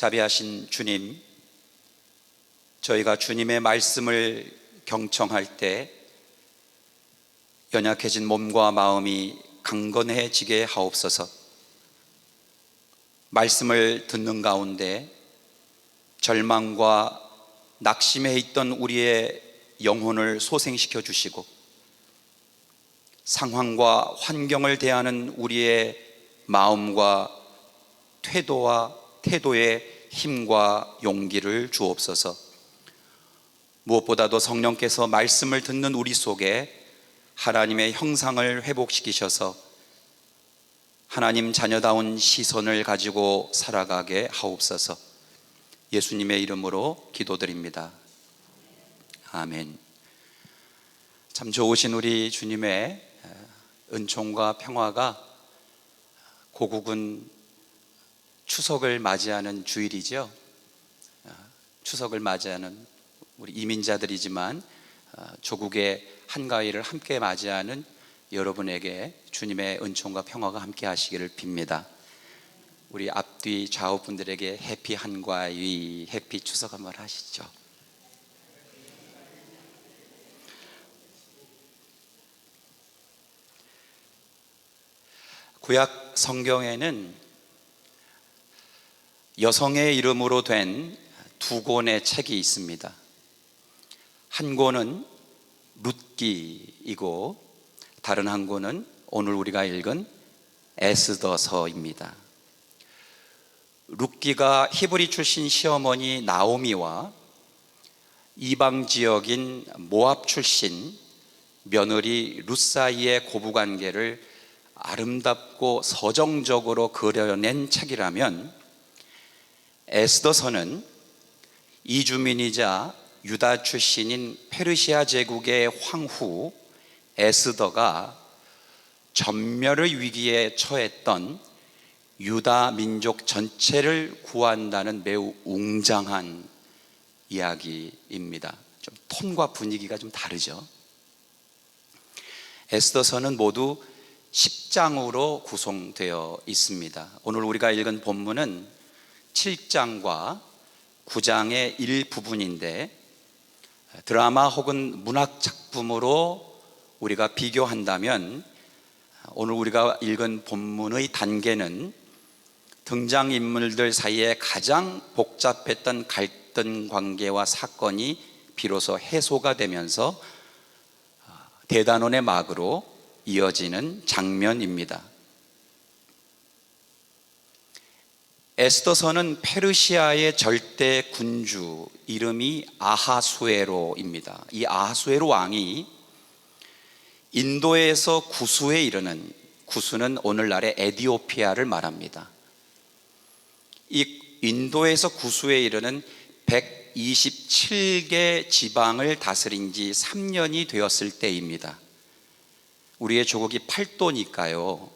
자비하신 주님, 저희가 주님의 말씀을 경청할 때 연약해진 몸과 마음이 강건해지게 하옵소서. 말씀을 듣는 가운데 절망과 낙심해 있던 우리의 영혼을 소생시켜 주시고, 상황과 환경을 대하는 우리의 마음과 태도에 힘과 용기를 주옵소서. 무엇보다도 성령께서 말씀을 듣는 우리 속에 하나님의 형상을 회복시키셔서 하나님 자녀다운 시선을 가지고 살아가게 하옵소서. 예수님의 이름으로 기도드립니다. 아멘. 참 좋으신 우리 주님의 은총과 평화가 고국은 추석을 맞이하는 주일이죠. 추석을 맞이하는 우리 이민자들이지만 조국의 한가위를 함께 맞이하는 여러분에게 주님의 은총과 평화가 함께 하시기를 빕니다. 우리 앞뒤 좌우 분들에게 해피 한가위, 해피 추석 한번 하시죠. 구약 성경에는 여성의 이름으로 된 두 권의 책이 있습니다. 한 권은 룻기이고 다른 한 권은 오늘 우리가 읽은 에스더서입니다. 룻기가 히브리 출신 시어머니 나오미와 이방 지역인 모압 출신 며느리 룻 사이의 고부관계를 아름답고 서정적으로 그려낸 책이라면, 에스더서는 이주민이자 유다 출신인 페르시아 제국의 황후 에스더가 전멸의 위기에 처했던 유다 민족 전체를 구한다는 매우 웅장한 이야기입니다. 좀 톤과 분위기가 좀 다르죠. 에스더서는 모두 10장으로 구성되어 있습니다. 오늘 우리가 읽은 본문은 7장과 9장의 일부분인데, 드라마 혹은 문학 작품으로 우리가 비교한다면 오늘 우리가 읽은 본문의 단계는 등장인물들 사이에 가장 복잡했던 갈등 관계와 사건이 비로소 해소가 되면서 대단원의 막으로 이어지는 장면입니다. 에스더서는 페르시아의 절대 군주, 이름이 아하수에로입니다. 이 아하수에로 왕이 인도에서 구수에 이르는, 구수는 오늘날의 에티오피아를 말합니다. 이 인도에서 구수에 이르는 127개 지방을 다스린 지 3년이 되었을 때입니다. 우리의 조국이 8도니까요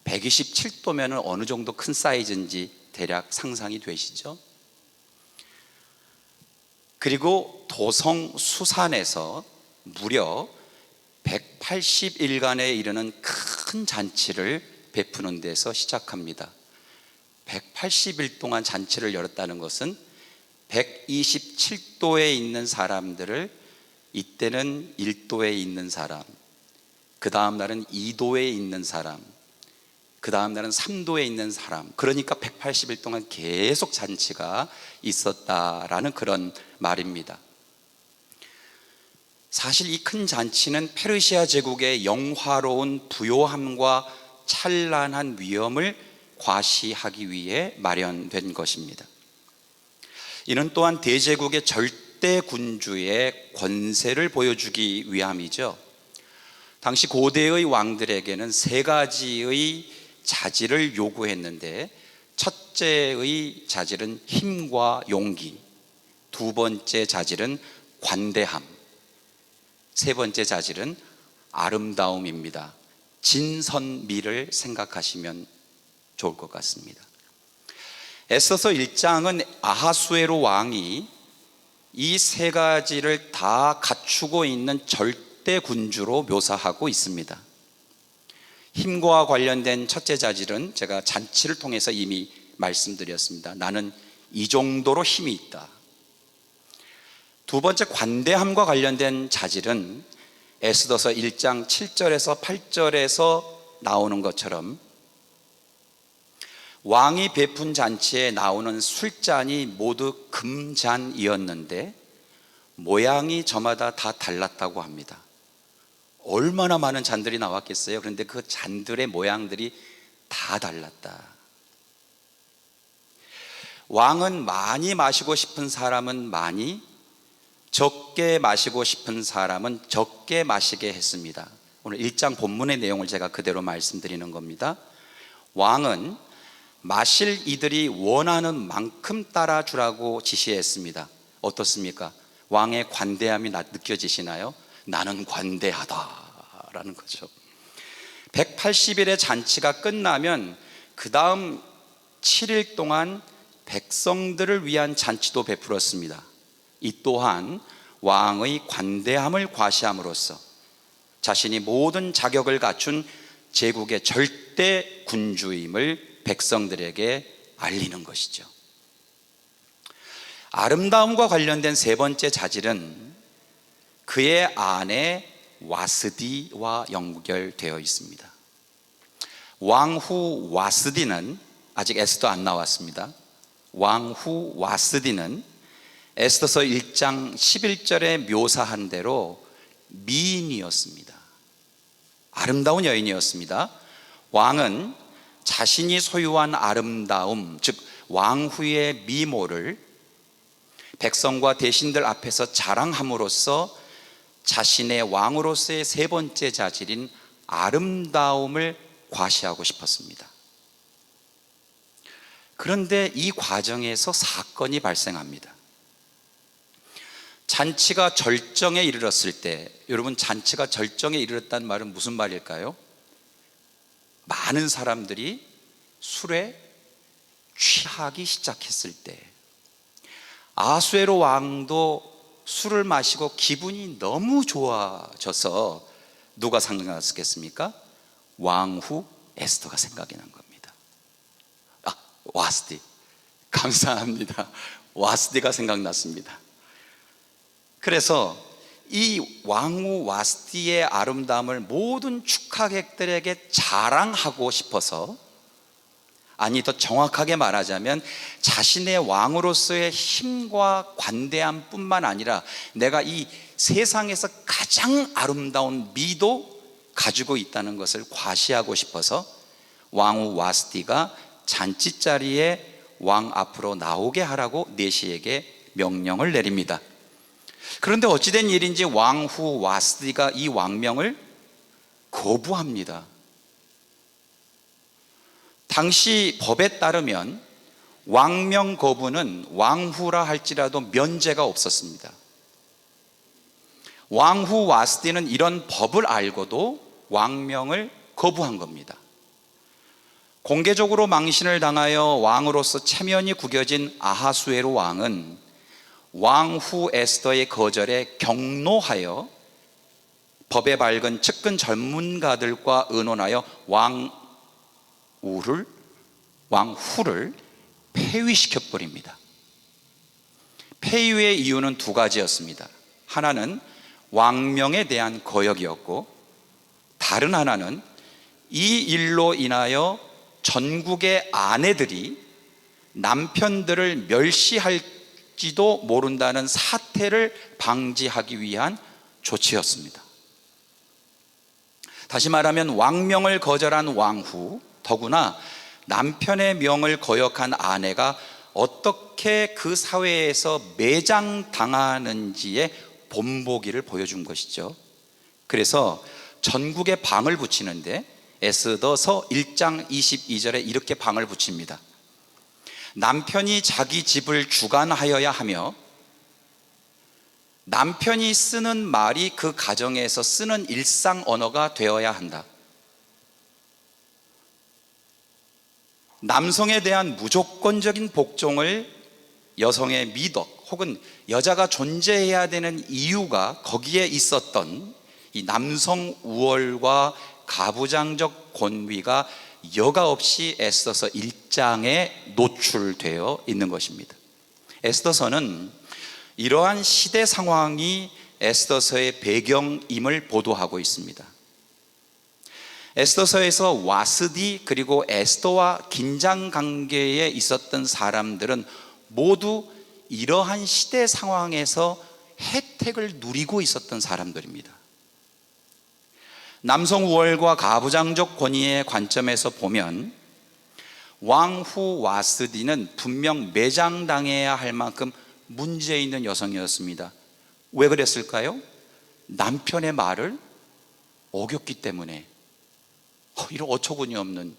127도면 어느 정도 큰 사이즈인지 대략 상상이 되시죠? 그리고 도성 수산에서 무려 180일간에 이르는 큰 잔치를 베푸는 데서 시작합니다. 180일 동안 잔치를 열었다는 것은 127도에 있는 사람들을, 이때는 1도에 있는 사람, 그 다음 날은 2도에 있는 사람, 그 다음 날은 3도에 있는 사람, 그러니까 180일 동안 계속 잔치가 있었다라는 그런 말입니다. 사실 이 큰 잔치는 페르시아 제국의 영화로운 부요함과 찬란한 위엄을 과시하기 위해 마련된 것입니다. 이는 또한 대제국의 절대 군주의 권세를 보여주기 위함이죠. 당시 고대의 왕들에게는 세 가지의 자질을 요구했는데, 첫째의 자질은 힘과 용기, 두 번째 자질은 관대함, 세 번째 자질은 아름다움입니다. 진선미를 생각하시면 좋을 것 같습니다. 에스더서 1장은 아하수에로 왕이 이 세 가지를 다 갖추고 있는 절대 군주로 묘사하고 있습니다. 힘과 관련된 첫째 자질은 제가 잔치를 통해서 이미 말씀드렸습니다. 나는 이 정도로 힘이 있다. 두 번째, 관대함과 관련된 자질은 에스더서 1장 7절에서 8절에서 나오는 것처럼 왕이 베푼 잔치에 나오는 술잔이 모두 금잔이었는데 모양이 저마다 다 달랐다고 합니다. 얼마나 많은 잔들이 나왔겠어요? 그런데 그 잔들의 모양들이 다 달랐다. 왕은 많이 마시고 싶은 사람은 많이, 적게 마시고 싶은 사람은 적게 마시게 했습니다. 오늘 1장 본문의 내용을 제가 그대로 말씀드리는 겁니다. 왕은 마실 이들이 원하는 만큼 따라주라고 지시했습니다. 어떻습니까? 왕의 관대함이 느껴지시나요? 나는 관대하다라는 거죠. 180일의 잔치가 끝나면 그 다음 7일 동안 백성들을 위한 잔치도 베풀었습니다. 이 또한 왕의 관대함을 과시함으로써 자신이 모든 자격을 갖춘 제국의 절대 군주임을 백성들에게 알리는 것이죠. 아름다움과 관련된 세 번째 자질은 그의 아내 와스디와 연결되어 있습니다. 왕후 와스디는, 아직 에스더 안 나왔습니다. 왕후 와스디는 에스더서 1장 11절에 묘사한 대로 미인이었습니다. 아름다운 여인이었습니다. 왕은 자신이 소유한 아름다움, 즉 왕후의 미모를 백성과 대신들 앞에서 자랑함으로써 자신의 왕으로서의 세 번째 자질인 아름다움을 과시하고 싶었습니다. 그런데 이 과정에서 사건이 발생합니다. 잔치가 절정에 이르렀을 때, 여러분, 잔치가 절정에 이르렀다는 말은 무슨 말일까요? 많은 사람들이 술에 취하기 시작했을 때, 아수에로 왕도 술을 마시고 기분이 너무 좋아져서 누가 생각났겠습니까? 왕후 에스더가 생각이 난 겁니다. 와스디, 감사합니다. 와스디가 생각났습니다. 그래서 이 왕후 와스디의 아름다움을 모든 축하객들에게 자랑하고 싶어서, 아니 더 정확하게 말하자면 자신의 왕으로서의 힘과 관대함 뿐만 아니라 내가 이 세상에서 가장 아름다운 미도 가지고 있다는 것을 과시하고 싶어서 왕후 와스디가 잔치자리에 왕 앞으로 나오게 하라고 내시에게 명령을 내립니다. 그런데 어찌된 일인지 왕후 와스디가 이 왕명을 거부합니다. 당시 법에 따르면 왕명 거부는 왕후라 할지라도 면제가 없었습니다. 왕후 와스디는 이런 법을 알고도 왕명을 거부한 겁니다. 공개적으로 망신을 당하여 왕으로서 체면이 구겨진 아하수에로 왕은 왕후 에스더의 거절에 경노하여 법에 밝은 측근 전문가들과 의논하여 왕후를 폐위시켜 버립니다. 폐위의 이유는 두 가지였습니다. 하나는 왕명에 대한 거역이었고, 다른 하나는 이 일로 인하여 전국의 아내들이 남편들을 멸시할지도 모른다는 사태를 방지하기 위한 조치였습니다. 다시 말하면 왕명을 거절한 왕후, 더구나 남편의 명을 거역한 아내가 어떻게 그 사회에서 매장당하는지의 본보기를 보여준 것이죠. 그래서 전국에 방을 붙이는데 에스더서 1장 22절에 이렇게 방을 붙입니다. 남편이 자기 집을 주관하여야 하며 남편이 쓰는 말이 그 가정에서 쓰는 일상 언어가 되어야 한다. 남성에 대한 무조건적인 복종을 여성의 미덕 혹은 여자가 존재해야 되는 이유가 거기에 있었던 이 남성 우월과 가부장적 권위가 여과 없이 에스더서 1장에 노출되어 있는 것입니다. 에스더서는 이러한 시대 상황이 에스더서의 배경임을 보도하고 있습니다. 에스더서에서 와스디 그리고 에스더와 긴장 관계에 있었던 사람들은 모두 이러한 시대 상황에서 혜택을 누리고 있었던 사람들입니다. 남성 우월과 가부장적 권위의 관점에서 보면 왕후 와스디는 분명 매장당해야 할 만큼 문제 있는 여성이었습니다. 왜 그랬을까요? 남편의 말을 어겼기 때문에. 이런 어처구니 없는,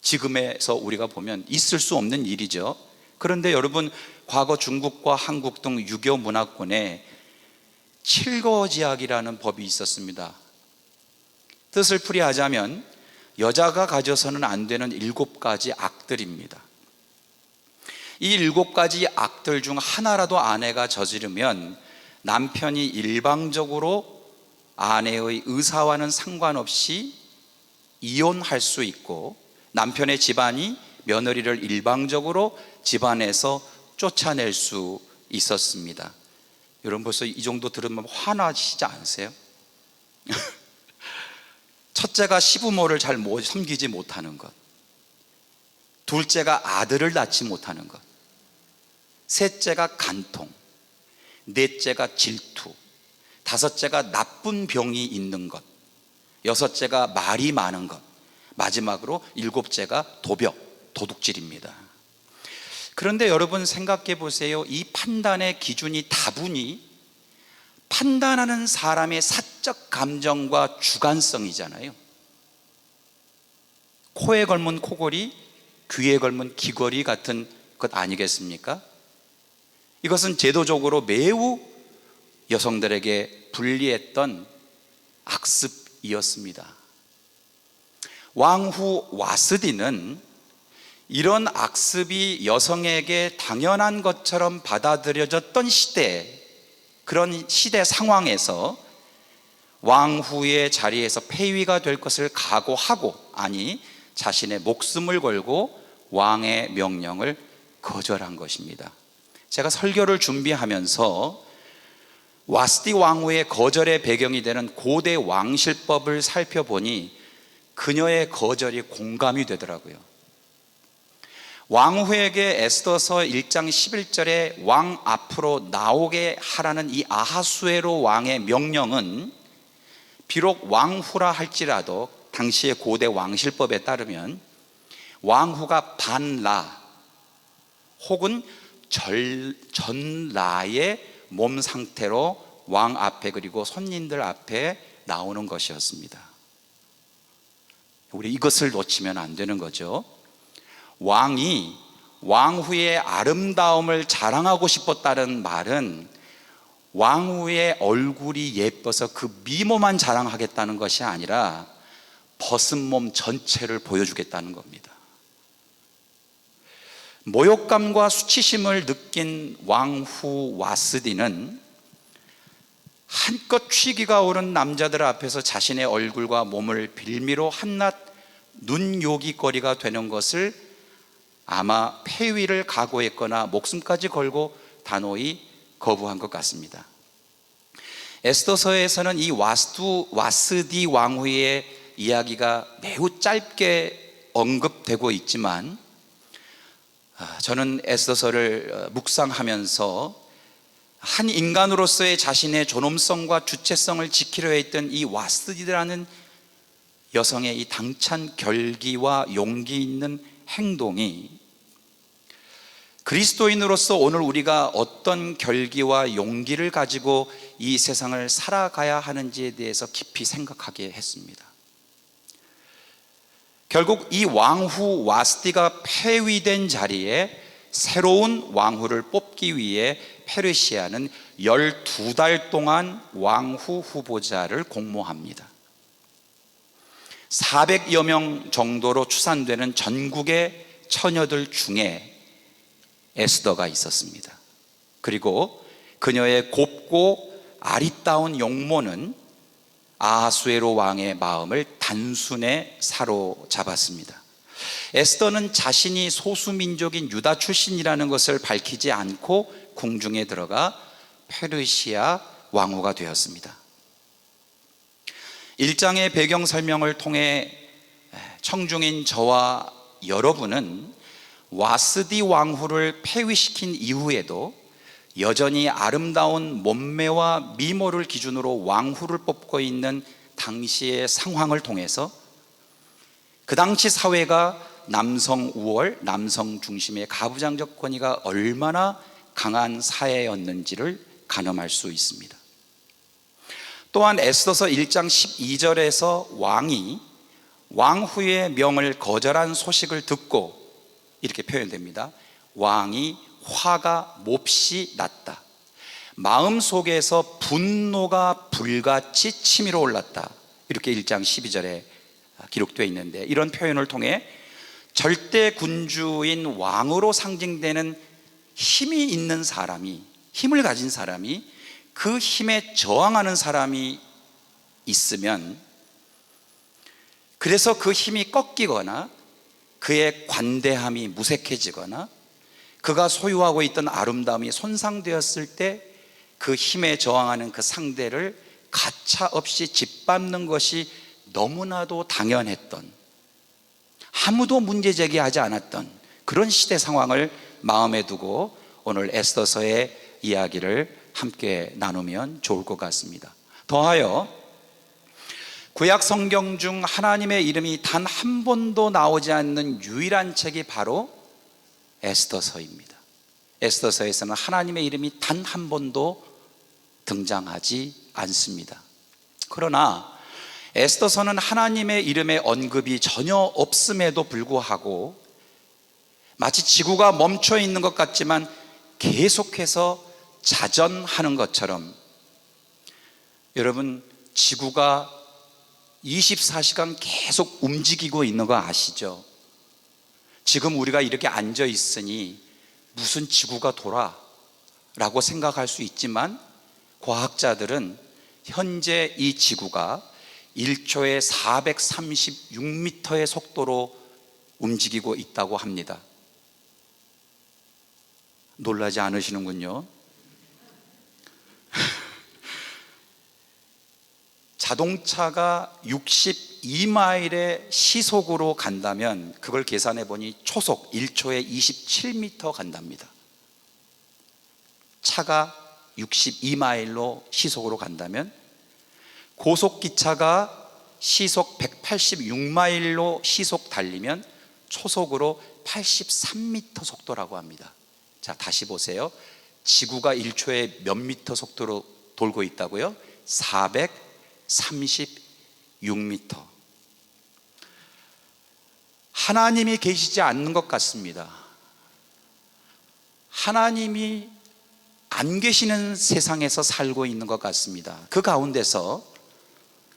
지금에서 우리가 보면 있을 수 없는 일이죠. 그런데 여러분, 과거 중국과 한국 등 유교 문화권에 칠거지약이라는 법이 있었습니다. 뜻을 풀이하자면 여자가 가져서는 안 되는 7가지 악들입니다. 이 7가지 악들 중 하나라도 아내가 저지르면 남편이 일방적으로 아내의 의사와는 상관없이 이혼할 수 있고, 남편의 집안이 며느리를 일방적으로 집안에서 쫓아낼 수 있었습니다. 여러분 벌써 이 정도 들으면 화나시지 않으세요? 첫째가 시부모를 잘 섬기지 못하는 것, 둘째가 아들을 낳지 못하는 것, 셋째가 간통, 넷째가 질투, 다섯째가 나쁜 병이 있는 것, 여섯째가 말이 많은 것, 마지막으로 7째가 도둑질입니다. 그런데 여러분 생각해 보세요. 이 판단의 기준이 다분히 판단하는 사람의 사적 감정과 주관성이잖아요. 코에 걸면 코걸이, 귀에 걸면 귀걸이 같은 것 아니겠습니까? 이것은 제도적으로 매우 여성들에게 불리했던 악습이었습니다. 왕후 와스디는 이런 악습이 여성에게 당연한 것처럼 받아들여졌던 시대, 그런 시대 상황에서 왕후의 자리에서 폐위가 될 것을 각오하고, 아니 자신의 목숨을 걸고 왕의 명령을 거절한 것입니다. 제가 설교를 준비하면서 와스디 왕후의 거절의 배경이 되는 고대 왕실법을 살펴보니 그녀의 거절이 공감이 되더라고요. 왕후에게 에스더서 1장 11절에 왕 앞으로 나오게 하라는 이 아하수에로 왕의 명령은 비록 왕후라 할지라도 당시의 고대 왕실법에 따르면 왕후가 반라 혹은 전라의 몸 상태로 왕 앞에 그리고 손님들 앞에 나오는 것이었습니다. 우리 이것을 놓치면 안 되는 거죠. 왕이 왕후의 아름다움을 자랑하고 싶었다는 말은 왕후의 얼굴이 예뻐서 그 미모만 자랑하겠다는 것이 아니라 벗은 몸 전체를 보여주겠다는 겁니다. 모욕감과 수치심을 느낀 왕후 와스디는 한껏 취기가 오른 남자들 앞에서 자신의 얼굴과 몸을 빌미로 한낱 눈요깃거리가 되는 것을 아마 폐위를 각오했거나 목숨까지 걸고 단호히 거부한 것 같습니다. 에스더서에서는 이 와스디 왕후의 이야기가 매우 짧게 언급되고 있지만 저는 에스더서를 묵상하면서 한 인간으로서의 자신의 존엄성과 주체성을 지키려 했던 이 와스디라는 여성의 이 당찬 결기와 용기 있는 행동이 그리스도인으로서 오늘 우리가 어떤 결기와 용기를 가지고 이 세상을 살아가야 하는지에 대해서 깊이 생각하게 했습니다. 결국 이 왕후 와스디가 폐위된 자리에 새로운 왕후를 뽑기 위해 페르시아는 12달 동안 왕후 후보자를 공모합니다. 400여 명 정도로 추산되는 전국의 처녀들 중에 에스더가 있었습니다. 그리고 그녀의 곱고 아리따운 용모는 아하수에로 왕의 마음을 단숨에 사로잡았습니다. 에스더는 자신이 소수민족인 유다 출신이라는 것을 밝히지 않고 궁중에 들어가 페르시아 왕후가 되었습니다. 1장의 배경 설명을 통해 청중인 저와 여러분은 와스디 왕후를 폐위시킨 이후에도 여전히 아름다운 몸매와 미모를 기준으로 왕후를 뽑고 있는 당시의 상황을 통해서 그 당시 사회가 남성 우월, 남성 중심의 가부장적 권위가 얼마나 강한 사회였는지를 가늠할 수 있습니다. 또한 에스더서 1장 12절에서 왕이 왕후의 명을 거절한 소식을 듣고 이렇게 표현됩니다. 왕이 화가 몹시 났다. 마음속에서 분노가 불같이 치밀어 올랐다. 이렇게 1장 12절에 기록되어 있는데, 이런 표현을 통해 절대 군주인 왕으로 상징되는 힘이 있는 사람이, 힘을 가진 사람이, 그 힘에 저항하는 사람이 있으면, 그래서 그 힘이 꺾이거나 그의 관대함이 무색해지거나 그가 소유하고 있던 아름다움이 손상되었을 때 그 힘에 저항하는 그 상대를 가차없이 짓밟는 것이 너무나도 당연했던, 아무도 문제 제기하지 않았던 그런 시대 상황을 마음에 두고 오늘 에스더서의 이야기를 함께 나누면 좋을 것 같습니다. 더하여 구약 성경 중 하나님의 이름이 단 한 번도 나오지 않는 유일한 책이 바로 에스더서입니다. 에스더서에서는 하나님의 이름이 단 한 번도 등장하지 않습니다. 그러나 에스더서는 하나님의 이름의 언급이 전혀 없음에도 불구하고 마치 지구가 멈춰 있는 것 같지만 계속해서 자전하는 것처럼, 여러분, 지구가 24시간 계속 움직이고 있는 거 아시죠? 지금 우리가 이렇게 앉아 있으니 무슨 지구가 돌아? 라고 생각할 수 있지만 과학자들은 현재 이 지구가 1초에 436m의 속도로 움직이고 있다고 합니다. 놀라지 않으시는군요. 자동차가 62마일의 시속으로 간다면 그걸 계산해 보니 초속 1초에 27m 간답니다. 차가 62마일로 시속으로 간다면 고속기차가 시속 186마일로 시속 달리면 초속으로 83m 속도라고 합니다. 자, 다시 보세요. 지구가 1초에 몇 미터 속도로 돌고 있다고요? 436m. 하나님이 계시지 않는 것 같습니다. 하나님이 안 계시는 세상에서 살고 있는 것 같습니다. 그 가운데서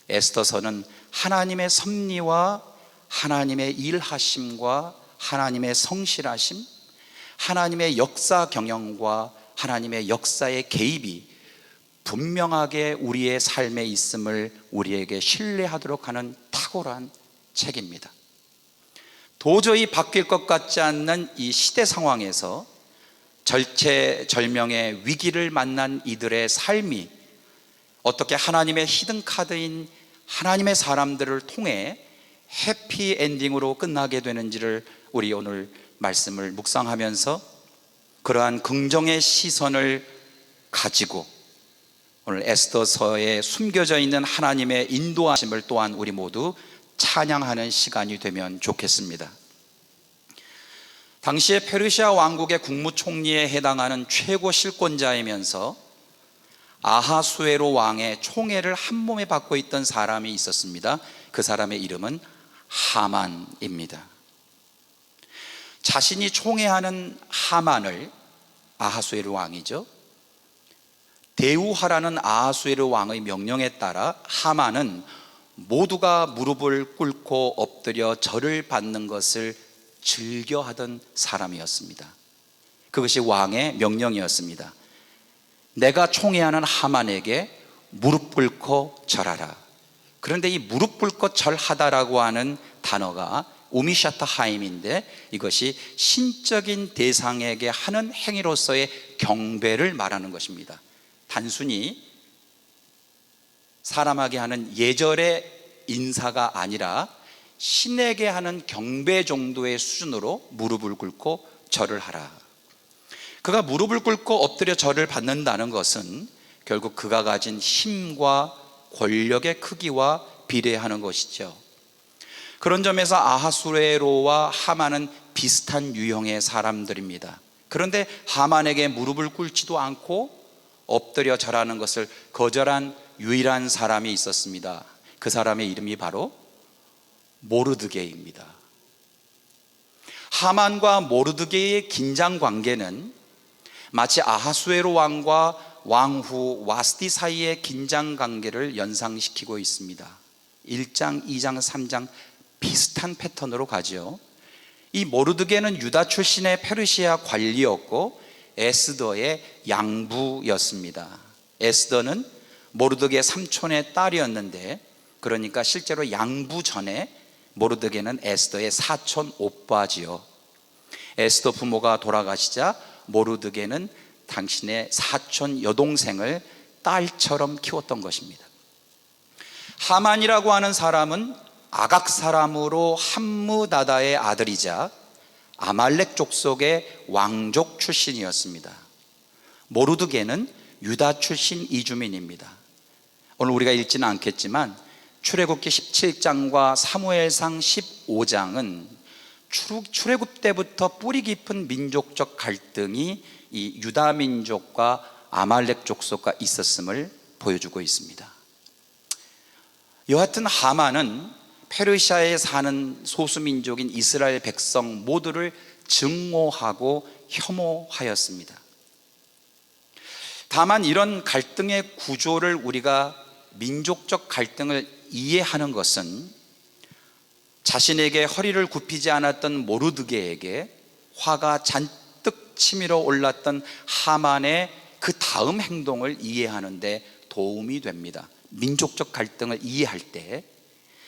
에스더서는 하나님의 섭리와 하나님의 일하심과 하나님의 성실하심, 하나님의 역사 경영과 하나님의 역사의 개입이 분명하게 우리의 삶에 있음을 우리에게 신뢰하도록 하는 탁월한 책입니다. 도저히 바뀔 것 같지 않는 이 시대 상황에서 절체절명의 위기를 만난 이들의 삶이 어떻게 하나님의 히든카드인 하나님의 사람들을 통해 해피엔딩으로 끝나게 되는지를 우리 오늘 말씀을 묵상하면서 그러한 긍정의 시선을 가지고 오늘 에스더서에 숨겨져 있는 하나님의 인도하심을 또한 우리 모두 찬양하는 시간이 되면 좋겠습니다. 당시에 페르시아 왕국의 국무총리에 해당하는 최고 실권자이면서 아하수에로 왕의 총애를 한 몸에 받고 있던 사람이 있었습니다. 그 사람의 이름은 하만입니다. 자신이 총애하는 하만을, 아하수에로 왕이죠, 대우하라는 아하수에로 왕의 명령에 따라 하만은 모두가 무릎을 꿇고 엎드려 절을 받는 것을 즐겨하던 사람이었습니다. 그것이 왕의 명령이었습니다. 내가 총애하는 하만에게 무릎 꿇고 절하라. 그런데 이 무릎 꿇고 절하다라고 하는 단어가 우미샤타 하임인데, 이것이 신적인 대상에게 하는 행위로서의 경배를 말하는 것입니다. 단순히 사람에게 하는 예절의 인사가 아니라 신에게 하는 경배 정도의 수준으로 무릎을 꿇고 절을 하라. 그가 무릎을 꿇고 엎드려 절을 받는다는 것은 결국 그가 가진 힘과 권력의 크기와 비례하는 것이죠. 그런 점에서 아하수에로와 하만은 비슷한 유형의 사람들입니다. 그런데 하만에게 무릎을 꿇지도 않고 엎드려 절하는 것을 거절한 유일한 사람이 있었습니다. 그 사람의 이름이 바로 모르드게입니다. 하만과 모르드게의 긴장 관계는 마치 아하수에로 왕과 왕후 와스디 사이의 긴장 관계를 연상시키고 있습니다. 1장, 2장, 3장 비슷한 패턴으로 가죠. 이 모르드게는 유다 출신의 페르시아 관리였고 에스더의 양부였습니다. 에스더는 모르드게 삼촌의 딸이었는데, 그러니까 실제로 양부 전에 모르드게는 에스더의 사촌 오빠지요. 에스더 부모가 돌아가시자 모르드게는 당신의 사촌 여동생을 딸처럼 키웠던 것입니다. 하만이라고 하는 사람은 아각 사람으로 함무다다의 아들이자 아말렉 족속의 왕족 출신이었습니다. 모르드게는 유다 출신 이주민입니다. 오늘 우리가 읽지는 않겠지만 출애굽기 17장과 사무엘상 15장은 출애굽 때부터 뿌리 깊은 민족적 갈등이 이 유다 민족과 아말렉 족속과 있었음을 보여주고 있습니다. 여하튼 하만은 페르시아에 사는 소수민족인 이스라엘 백성 모두를 증오하고 혐오하였습니다. 다만 이런 갈등의 구조를 우리가 민족적 갈등을 이해하는 것은 자신에게 허리를 굽히지 않았던 모르드게에게 화가 잔뜩 치밀어 올랐던 하만의 그 다음 행동을 이해하는 데 도움이 됩니다. 민족적 갈등을 이해할 때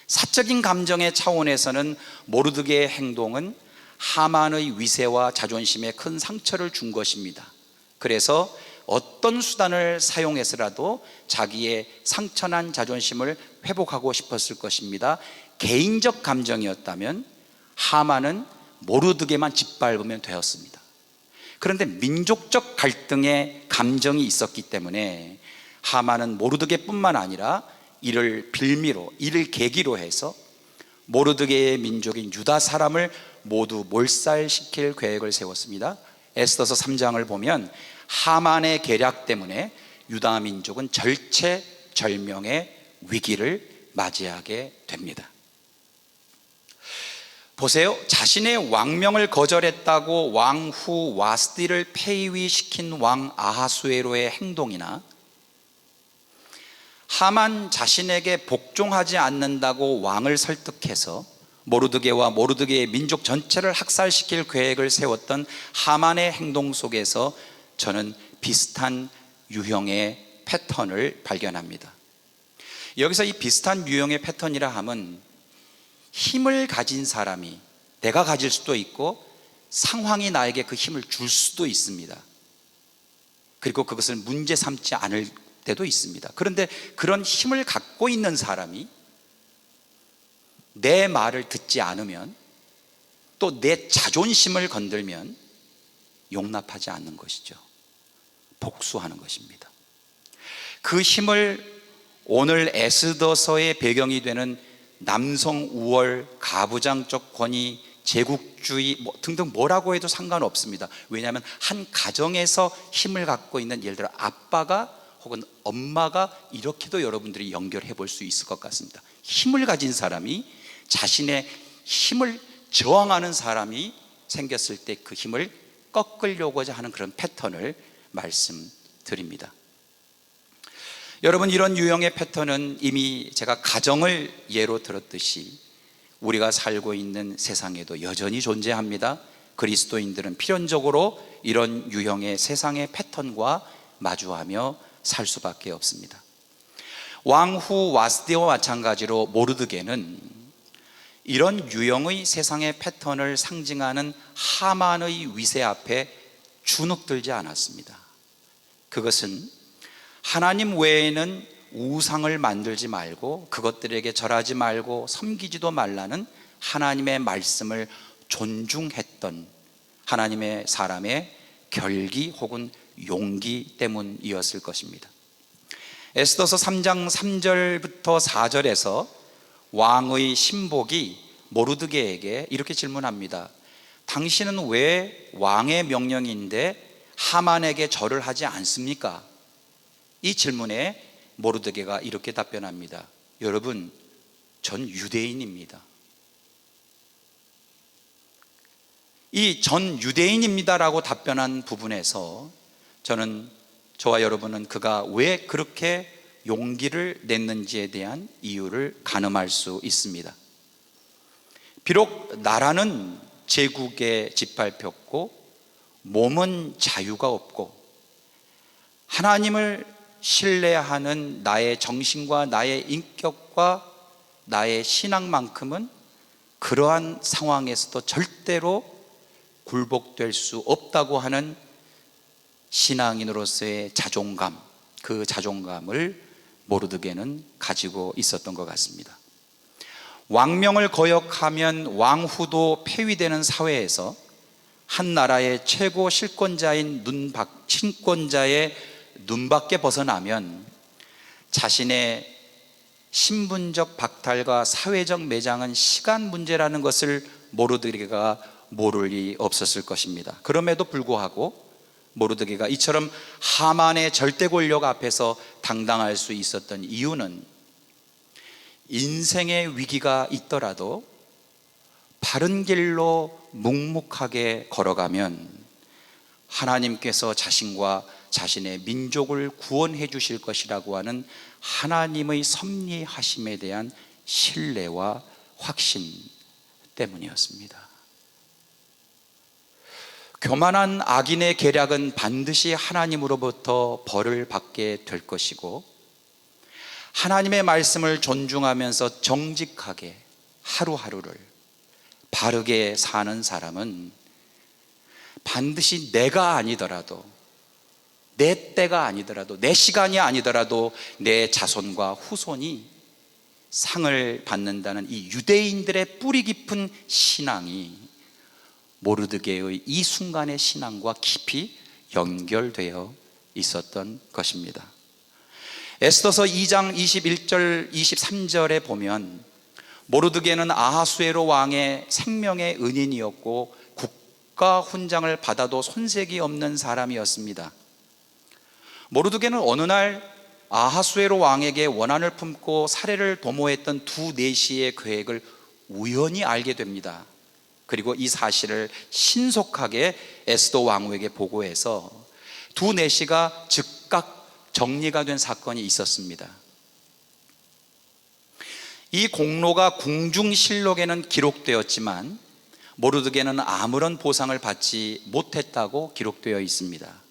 사적인 감정의 차원에서는 모르드게의 행동은 하만의 위세와 자존심에 큰 상처를 준 것입니다. 그래서 어떤 수단을 사용해서라도 자기의 상처난 자존심을 회복하고 싶었을 것입니다. 개인적 감정이었다면 하만은 모르드게만 짓밟으면 되었습니다. 그런데 민족적 갈등의 감정이 있었기 때문에 하만은 모르드게뿐만 아니라 이를 빌미로, 이를 계기로 해서 모르드게의 민족인 유다 사람을 모두 몰살시킬 계획을 세웠습니다. 에스더서 3장을 보면 하만의 계략 때문에 유다 민족은 절체절명의 위기를 맞이하게 됩니다. 보세요. 자신의 왕명을 거절했다고 왕후 와스디를 폐위시킨 왕 아하수에로의 행동이나 하만 자신에게 복종하지 않는다고 왕을 설득해서 모르드게와 모르드게의 민족 전체를 학살시킬 계획을 세웠던 하만의 행동 속에서 저는 비슷한 유형의 패턴을 발견합니다. 여기서 이 비슷한 유형의 패턴이라 함은 힘을 가진 사람이 내가 가질 수도 있고 상황이 나에게 그 힘을 줄 수도 있습니다. 그리고 그것을 문제 삼지 않을 때도 있습니다. 그런데 그런 힘을 갖고 있는 사람이 내 말을 듣지 않으면, 또 내 자존심을 건들면 용납하지 않는 것이죠. 복수하는 것입니다. 그 힘을 오늘 에스더서의 배경이 되는 남성 우월, 가부장적 권위, 제국주의 등등 뭐라고 해도 상관없습니다. 왜냐하면 한 가정에서 힘을 갖고 있는, 예를 들어 아빠가 혹은 엄마가, 이렇게도 여러분들이 연결해 볼 수 있을 것 같습니다. 힘을 가진 사람이, 자신의 힘을 저항하는 사람이 생겼을 때 그 힘을 꺾으려고자 하는 그런 패턴을 말씀드립니다. 여러분, 이런 유형의 패턴은 이미 제가 가정을 예로 들었듯이 우리가 살고 있는 세상에도 여전히 존재합니다. 그리스도인들은 필연적으로 이런 유형의 세상의 패턴과 마주하며 살 수밖에 없습니다. 왕후 와스디와 마찬가지로 모르드게는 이런 유형의 세상의 패턴을 상징하는 하만의 위세 앞에 주눅들지 않았습니다. 그것은 하나님 외에는 우상을 만들지 말고 그것들에게 절하지 말고 섬기지도 말라는 하나님의 말씀을 존중했던 하나님의 사람의 결기 혹은 용기 때문이었을 것입니다. 에스더서 3장 3절부터 4절에서 왕의 신복이 모르드게에게 이렇게 질문합니다. 당신은 왜 왕의 명령인데 하만에게 절을 하지 않습니까? 이 질문에 모르드게가 이렇게 답변합니다. 여러분, 전 유대인입니다. 이 전 유대인입니다라고 답변한 부분에서 저와 여러분은 그가 왜 그렇게 용기를 냈는지에 대한 이유를 가늠할 수 있습니다. 비록 나라는 제국에 짓밟혔고 몸은 자유가 없고 하나님을 신뢰하는 나의 정신과 나의 인격과 나의 신앙만큼은 그러한 상황에서도 절대로 굴복될 수 없다고 하는 신앙인으로서의 자존감, 그 자존감을 모르드게는 가지고 있었던 것 같습니다. 왕명을 거역하면 왕후도 폐위되는 사회에서 한 나라의 최고 실권자의 눈밖에 벗어나면 자신의 신분적 박탈과 사회적 매장은 시간 문제라는 것을 모르드게가 모를 리 없었을 것입니다. 그럼에도 불구하고 모르드게가 이처럼 하만의 절대 권력 앞에서 당당할 수 있었던 이유는 인생의 위기가 있더라도 바른 길로 묵묵하게 걸어가면 하나님께서 자신과 자신의 민족을 구원해 주실 것이라고 하는 하나님의 섭리하심에 대한 신뢰와 확신 때문이었습니다. 교만한 악인의 계략은 반드시 하나님으로부터 벌을 받게 될 것이고 하나님의 말씀을 존중하면서 정직하게 하루하루를 바르게 사는 사람은 반드시 내가 아니더라도 내 때가 아니더라도 내 시간이 아니더라도 내 자손과 후손이 상을 받는다는 이 유대인들의 뿌리 깊은 신앙이 모르드게의 이 순간의 신앙과 깊이 연결되어 있었던 것입니다. 에스더서 2장 21절 23절에 보면 모르드게는 아하수에로 왕의 생명의 은인이었고 국가 훈장을 받아도 손색이 없는 사람이었습니다. 모르드게는 어느 날 아하수에로 왕에게 원한을 품고 살해를 도모했던 두 내시의 계획을 우연히 알게 됩니다. 그리고 이 사실을 신속하게 에스더 왕후에게 보고해서 두 내시가 즉각 정리가 된 사건이 있었습니다. 이 공로가 궁중실록에는 기록되었지만 모르드게는 아무런 보상을 받지 못했다고 기록되어 있습니다.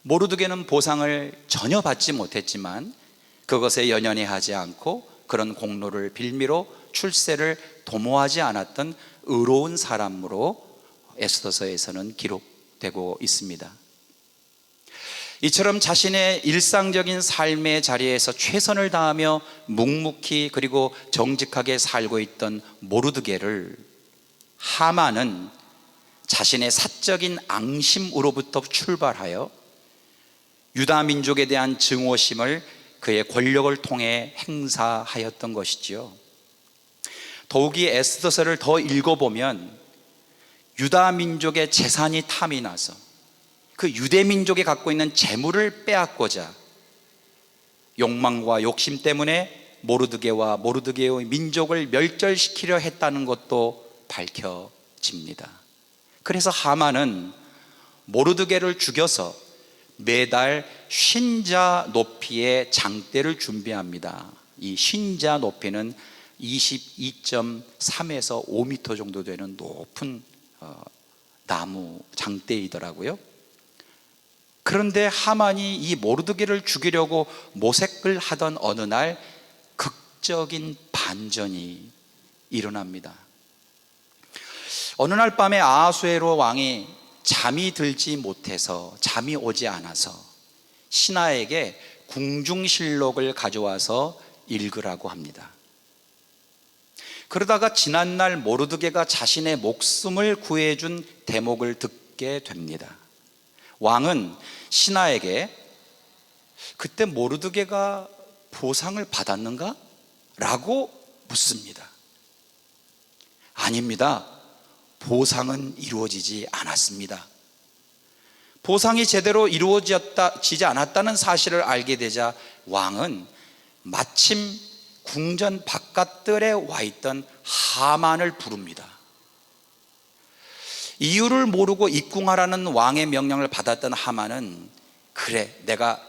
모르드게는 보상을 전혀 받지 못했지만 그것에 연연해 하지 않고 그런 공로를 빌미로 출세를 도모하지 않았던 의로운 사람으로 에스더서에서는 기록되고 있습니다. 이처럼 자신의 일상적인 삶의 자리에서 최선을 다하며 묵묵히 그리고 정직하게 살고 있던 모르드게를 하만은 자신의 사적인 앙심으로부터 출발하여 유다 민족에 대한 증오심을 그의 권력을 통해 행사하였던 것이지요. 더욱이 에스더서를 더 읽어보면 유다 민족의 재산이 탐이 나서 그 유대 민족이 갖고 있는 재물을 빼앗고자 욕망과 욕심 때문에 모르드게와 모르드게의 민족을 멸절시키려 했다는 것도 밝혀집니다. 그래서 하만은 모르드게를 죽여서 매달 쉰자 높이의 장대를 준비합니다. 이 쉰자 높이는 22.3에서 5m 정도 되는 높은 나무 장대이더라고요. 그런데 하만이 이 모르드게를 죽이려고 모색을 하던 어느 날 극적인 반전이 일어납니다. 어느 날 밤에 아하수에로 왕이 잠이 들지 못해서, 잠이 오지 않아서 신하에게 궁중실록을 가져와서 읽으라고 합니다. 그러다가 지난날 모르드게가 자신의 목숨을 구해준 대목을 듣게 됩니다. 왕은 신하에게 그때 모르드게가 보상을 받았는가? 라고 묻습니다. 아닙니다. 보상은 이루어지지 않았습니다. 보상이 제대로 이루어지지 않았다는 사실을 알게 되자 왕은 마침 궁전 바깥들에 와 있던 하만을 부릅니다. 이유를 모르고 입궁하라는 왕의 명령을 받았던 하만은, 그래, 내가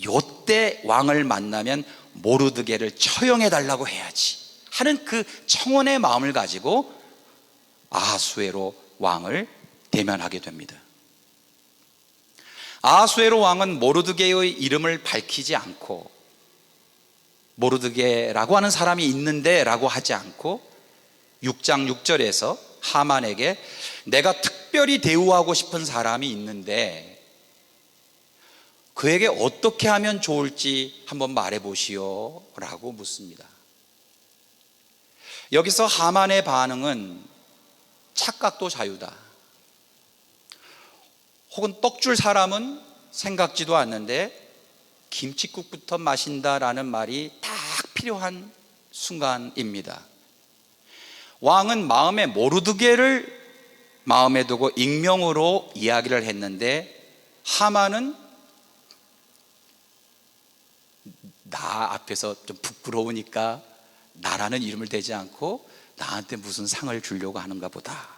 요때 왕을 만나면 모르드게를 처형해 달라고 해야지 하는 그 청원의 마음을 가지고 아하수에로 왕을 대면하게 됩니다. 아하수에로 왕은 모르드게의 이름을 밝히지 않고, 모르드게라고 하는 사람이 있는데 라고 하지 않고 6장 6절에서 하만에게 내가 특별히 대우하고 싶은 사람이 있는데 그에게 어떻게 하면 좋을지 한번 말해보시오 라고 묻습니다. 여기서 하만의 반응은 착각도 자유다, 혹은 떡 줄 사람은 생각지도 않는데 김칫국부터 마신다라는 말이 딱 필요한 순간입니다. 왕은 마음에 모르드게를 마음에 두고 익명으로 이야기를 했는데 하만은 나 앞에서 좀 부끄러우니까 나라는 이름을 대지 않고 나한테 무슨 상을 주려고 하는가 보다,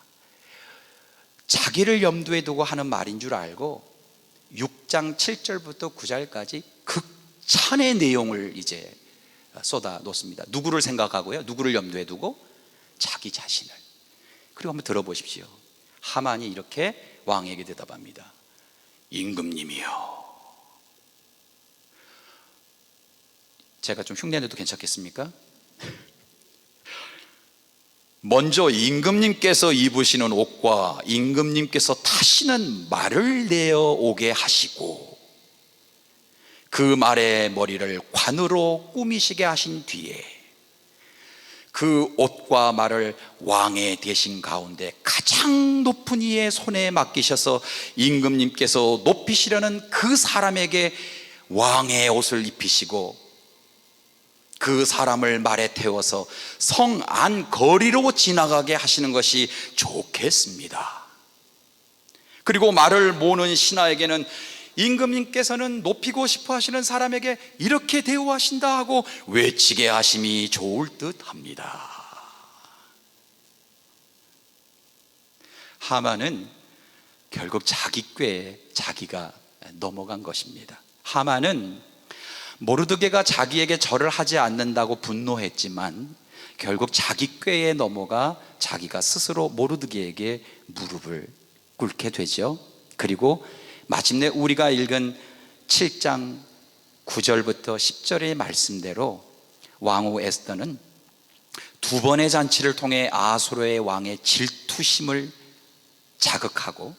자기를 염두에 두고 하는 말인 줄 알고 6장 7절부터 9절까지 극찬의 내용을 이제 쏟아 놓습니다. 누구를 생각하고요? 누구를 염두에 두고? 자기 자신을. 그리고 한번 들어보십시오. 하만이 이렇게 왕에게 대답합니다. 임금님이요, 제가 좀 흉내내도 괜찮겠습니까? 먼저 임금님께서 입으시는 옷과 임금님께서 타시는 말을 내어 오게 하시고 그 말의 머리를 관으로 꾸미시게 하신 뒤에 그 옷과 말을 왕의 대신 가운데 가장 높은 이의 손에 맡기셔서 임금님께서 높이시려는 그 사람에게 왕의 옷을 입히시고 그 사람을 말에 태워서 성 안 거리로 지나가게 하시는 것이 좋겠습니다. 그리고 말을 모는 신하에게는 임금님께서는 높이고 싶어 하시는 사람에게 이렇게 대우하신다 하고 외치게 하심이 좋을 듯 합니다. 하만은 결국 자기 꾀에 자기가 넘어간 것입니다. 하만은 모르드게가 자기에게 절을 하지 않는다고 분노했지만 결국 자기 꾀에 넘어가 자기가 스스로 모르드게에게 무릎을 꿇게 되죠. 그리고 마침내 우리가 읽은 7장 9절부터 10절의 말씀대로 왕후 에스더는 두 번의 잔치를 통해 아하수에로의 왕의 질투심을 자극하고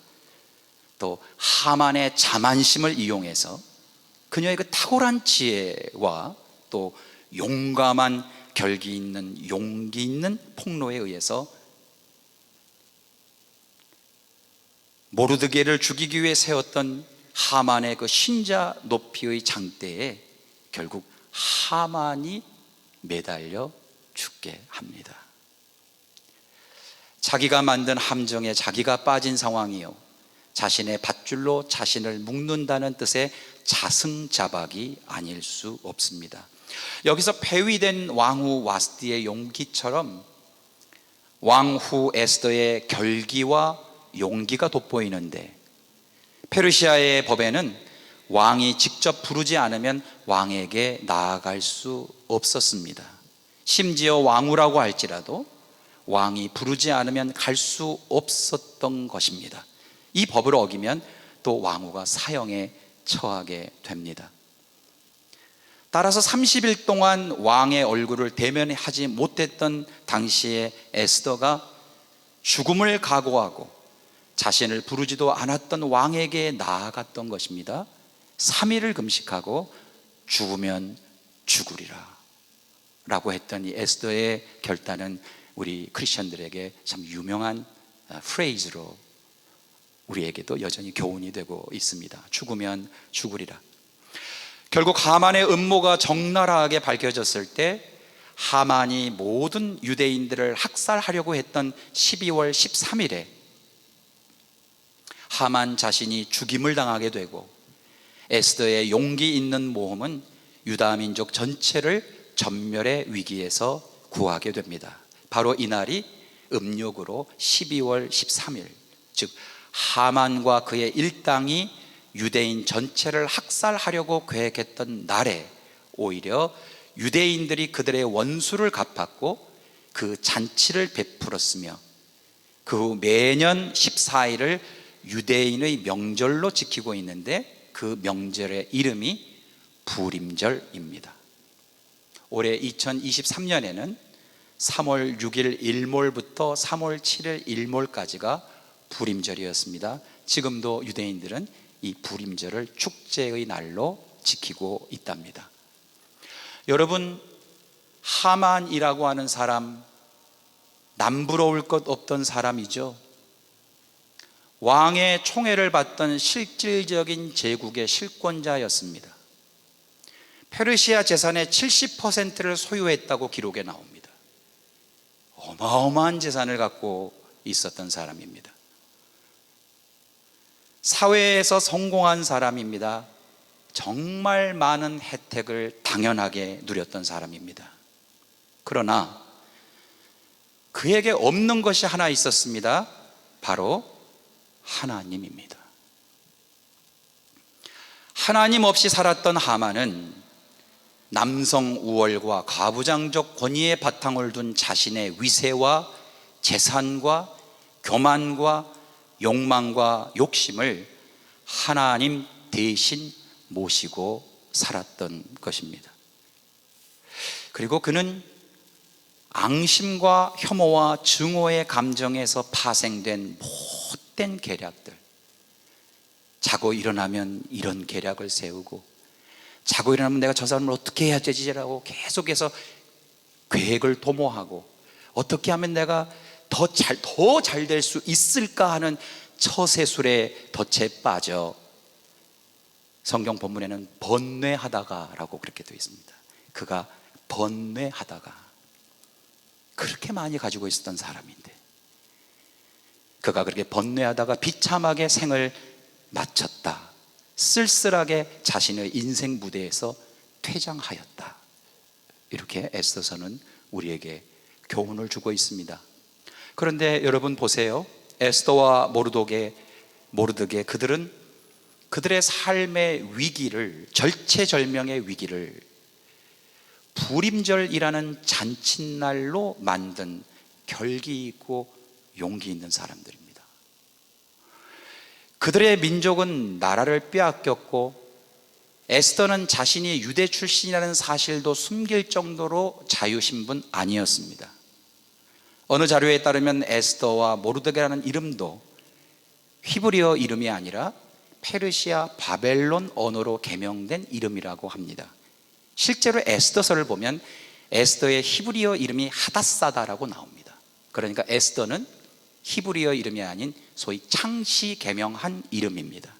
또 하만의 자만심을 이용해서 그녀의 그 탁월한 지혜와 또 용감한 결기 있는 용기 있는 폭로에 의해서 모르드게를 죽이기 위해 세웠던 하만의 그 신자 높이의 장대에 결국 하만이 매달려 죽게 합니다. 자기가 만든 함정에 자기가 빠진 상황이요, 자신의 밧줄로 자신을 묶는다는 뜻의 자승자박이 아닐 수 없습니다. 여기서 폐위된 왕후 와스티의 용기처럼 왕후 에스더의 결기와 용기가 돋보이는데, 페르시아의 법에는 왕이 직접 부르지 않으면 왕에게 나아갈 수 없었습니다. 심지어 왕후라고 할지라도 왕이 부르지 않으면 갈 수 없었던 것입니다. 이 법을 어기면 또 왕후가 사형에 처하게 됩니다. 따라서 30일 동안 왕의 얼굴을 대면하지 못했던 당시에 에스더가 죽음을 각오하고 자신을 부르지도 않았던 왕에게 나아갔던 것입니다. 3일을 금식하고 죽으면 죽으리라 라고 했던 이 에스더의 결단은 우리 크리스천들에게 참 유명한 프레이즈로 우리에게도 여전히 교훈이 되고 있습니다. 죽으면 죽으리라. 결국 하만의 음모가 적나라하게 밝혀졌을 때 하만이 모든 유대인들을 학살하려고 했던 12월 13일에 하만 자신이 죽임을 당하게 되고 에스더의 용기 있는 모험은 유다 민족 전체를 전멸의 위기에서 구하게 됩니다. 바로 이날이 음력으로 12월 13일, 즉 하만과 그의 일당이 유대인 전체를 학살하려고 계획했던 날에 오히려 유대인들이 그들의 원수를 갚았고 그 잔치를 베풀었으며 그 후 매년 14일을 유대인의 명절로 지키고 있는데 그 명절의 이름이 부림절입니다. 올해 2023년에는 3월 6일 일몰부터 3월 7일 일몰까지가 부림절이었습니다. 지금도 유대인들은 이 부림절을 축제의 날로 지키고 있답니다. 여러분, 하만이라고 하는 사람, 남부러울 것 없던 사람이죠. 왕의 총애를 받던 실질적인 제국의 실권자였습니다. 페르시아 재산의 70%를 소유했다고 기록에 나옵니다. 어마어마한 재산을 갖고 있었던 사람입니다. 사회에서 성공한 사람입니다. 정말 많은 혜택을 당연하게 누렸던 사람입니다. 그러나 그에게 없는 것이 하나 있었습니다. 바로 하나님입니다. 하나님 없이 살았던 하만은 남성 우월과 가부장적 권위의 바탕을 둔 자신의 위세와 재산과 교만과 욕망과 욕심을 하나님 대신 모시고 살았던 것입니다. 그리고 그는 앙심과 혐오와 증오의 감정에서 파생된 못된 계략들, 자고 일어나면 이런 계략을 세우고, 자고 일어나면 내가 저 사람을 어떻게 해야 되지라고 계속해서 계획을 도모하고, 어떻게 하면 내가 더 잘 될 수 있을까 하는 처세술에 덫에 빠져 성경 본문에는 번뇌하다가라고 그렇게 되어 있습니다. 그가 번뇌하다가, 그렇게 많이 가지고 있었던 사람인데 그가 그렇게 번뇌하다가 비참하게 생을 마쳤다. 쓸쓸하게 자신의 인생 무대에서 퇴장하였다. 이렇게 에스더서는 우리에게 교훈을 주고 있습니다. 그런데 여러분 보세요. 에스더와 모르드게 그들은 그들의 삶의 위기를, 절체절명의 위기를 부림절이라는 잔칫날로 만든 결기 있고 용기 있는 사람들입니다. 그들의 민족은 나라를 빼앗겼고 에스더는 자신이 유대 출신이라는 사실도 숨길 정도로 자유신분 아니었습니다. 어느 자료에 따르면 에스더와 모르드게라는 이름도 히브리어 이름이 아니라 페르시아 바벨론 언어로 개명된 이름이라고 합니다. 실제로 에스더서를 보면 에스더의 히브리어 이름이 하닷사다라고 나옵니다. 그러니까 에스더는 히브리어 이름이 아닌 소위 창시 개명한 이름입니다.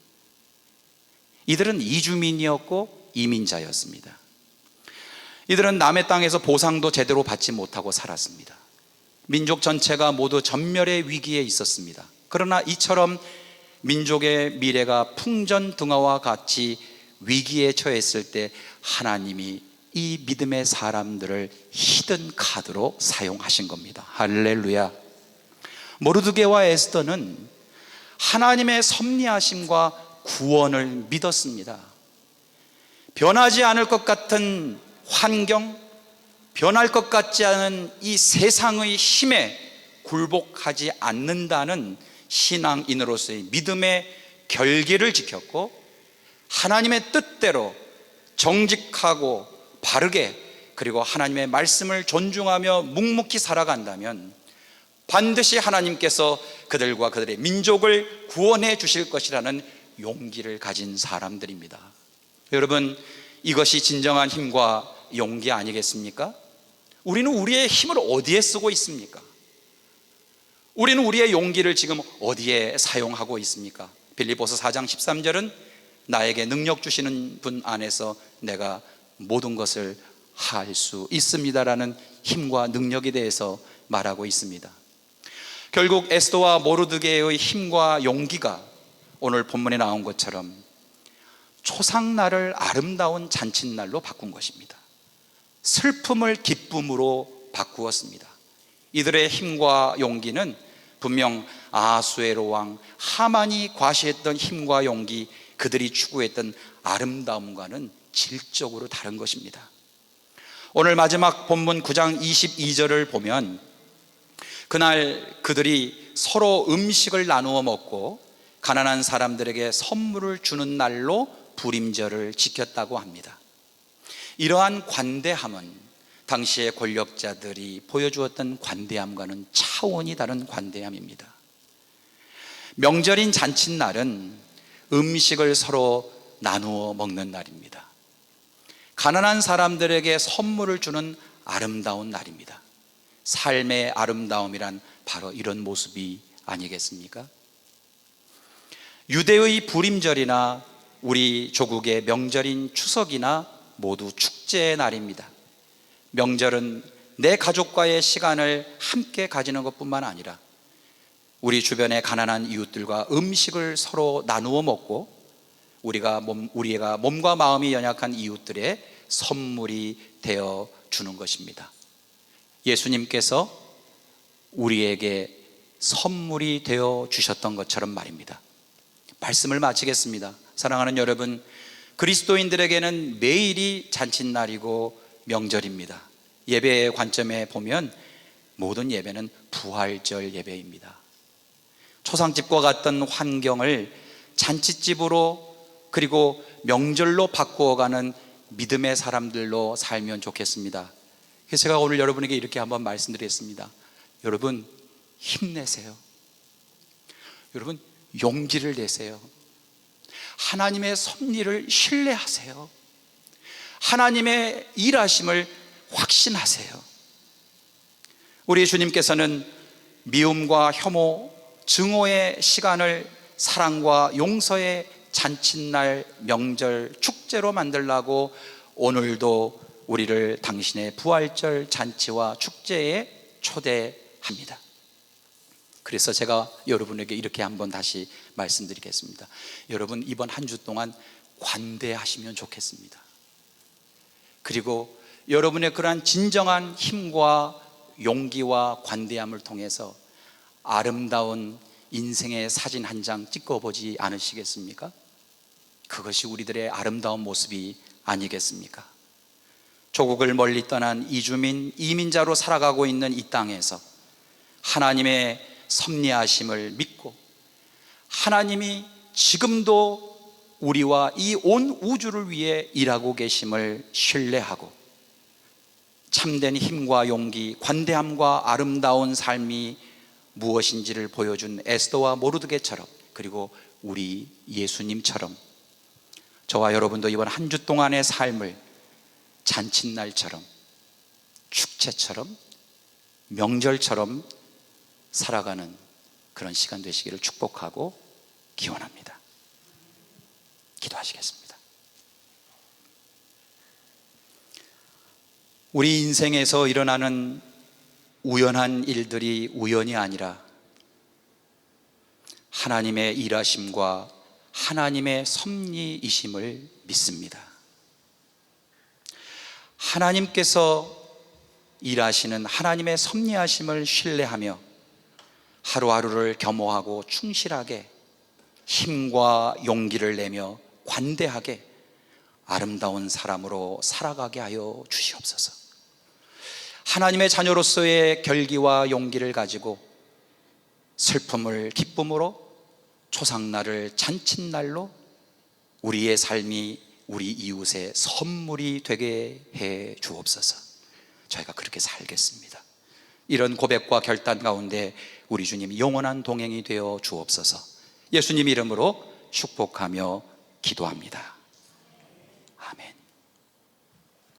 이들은 이주민이었고 이민자였습니다. 이들은 남의 땅에서 보상도 제대로 받지 못하고 살았습니다. 민족 전체가 모두 전멸의 위기에 있었습니다. 그러나 이처럼 민족의 미래가 풍전등화와 같이 위기에 처했을 때 하나님이 이 믿음의 사람들을 히든 카드로 사용하신 겁니다. 할렐루야. 모르드게와 에스더는 하나님의 섭리하심과 구원을 믿었습니다. 변하지 않을 것 같은 환경, 변할 것 같지 않은 이 세상의 힘에 굴복하지 않는다는 신앙인으로서의 믿음의 결기를 지켰고, 하나님의 뜻대로 정직하고 바르게, 그리고 하나님의 말씀을 존중하며 묵묵히 살아간다면 반드시 하나님께서 그들과 그들의 민족을 구원해 주실 것이라는 용기를 가진 사람들입니다. 여러분, 이것이 진정한 힘과 용기 아니겠습니까? 우리는 우리의 힘을 어디에 쓰고 있습니까? 우리는 우리의 용기를 지금 어디에 사용하고 있습니까? 빌립보서 4장 13절은 나에게 능력 주시는 분 안에서 내가 모든 것을 할 수 있습니다라는 힘과 능력에 대해서 말하고 있습니다. 결국 에스더와 모르드게의 힘과 용기가 오늘 본문에 나온 것처럼 초상날을 아름다운 잔칫날로 바꾼 것입니다. 슬픔을 기쁨으로 바꾸었습니다. 이들의 힘과 용기는 분명 아하수에로 왕 하만이 과시했던 힘과 용기, 그들이 추구했던 아름다움과는 질적으로 다른 것입니다. 오늘 마지막 본문 9장 22절을 보면 그날 그들이 서로 음식을 나누어 먹고 가난한 사람들에게 선물을 주는 날로 불임절을 지켰다고 합니다. 이러한 관대함은 당시의 권력자들이 보여주었던 관대함과는 차원이 다른 관대함입니다. 명절인 잔칫날은 음식을 서로 나누어 먹는 날입니다. 가난한 사람들에게 선물을 주는 아름다운 날입니다. 삶의 아름다움이란 바로 이런 모습이 아니겠습니까? 유대의 불임절이나 우리 조국의 명절인 추석이나 모두 축제의 날입니다. 명절은 내 가족과의 시간을 함께 가지는 것뿐만 아니라 우리 주변의 가난한 이웃들과 음식을 서로 나누어 먹고 우리가 몸과 마음이 연약한 이웃들의 선물이 되어 주는 것입니다. 예수님께서 우리에게 선물이 되어 주셨던 것처럼 말입니다. 말씀을 마치겠습니다. 사랑하는 여러분, 그리스도인들에게는 매일이 잔칫날이고 명절입니다. 예배의 관점에 보면 모든 예배는 부활절 예배입니다. 초상집과 같던 환경을 잔치집으로 그리고 명절로 바꾸어가는 믿음의 사람들로 살면 좋겠습니다. 그래서 제가 오늘 여러분에게 이렇게 한번 말씀드리겠습니다. 여러분, 힘내세요. 여러분, 용기를 내세요. 하나님의 섭리를 신뢰하세요. 하나님의 일하심을 확신하세요. 우리 주님께서는 미움과 혐오, 증오의 시간을 사랑과 용서의 잔칫날, 명절, 축제로 만들라고 오늘도 우리를 당신의 부활절 잔치와 축제에 초대합니다. 그래서 제가 여러분에게 이렇게 한번 다시 말씀드리겠습니다. 여러분, 이번 한 주 동안 관대하시면 좋겠습니다. 그리고 여러분의 그러한 진정한 힘과 용기와 관대함을 통해서 아름다운 인생의 사진 한 장 찍어보지 않으시겠습니까? 그것이 우리들의 아름다운 모습이 아니겠습니까? 조국을 멀리 떠난 이주민, 이민자로 살아가고 있는 이 땅에서 하나님의 섭리하심을 믿고 하나님이 지금도 우리와 이 온 우주를 위해 일하고 계심을 신뢰하고 참된 힘과 용기, 관대함과 아름다운 삶이 무엇인지를 보여준 에스더와 모르드게처럼, 그리고 우리 예수님처럼 저와 여러분도 이번 한 주 동안의 삶을 잔칫날처럼, 축제처럼, 명절처럼 살아가는 그런 시간 되시기를 축복하고 기원합니다. 기도하시겠습니다. 우리 인생에서 일어나는 우연한 일들이 우연이 아니라 하나님의 일하심과 하나님의 섭리이심을 믿습니다. 하나님께서 일하시는 하나님의 섭리하심을 신뢰하며 하루하루를 겸허하고 충실하게 힘과 용기를 내며 관대하게 아름다운 사람으로 살아가게 하여 주시옵소서. 하나님의 자녀로서의 결기와 용기를 가지고 슬픔을 기쁨으로, 초상날을 잔칫날로 우리의 삶이 우리 이웃의 선물이 되게 해 주옵소서. 저희가 그렇게 살겠습니다. 이런 고백과 결단 가운데 우리 주님 영원한 동행이 되어 주옵소서. 예수님 이름으로 축복하며 기도합니다.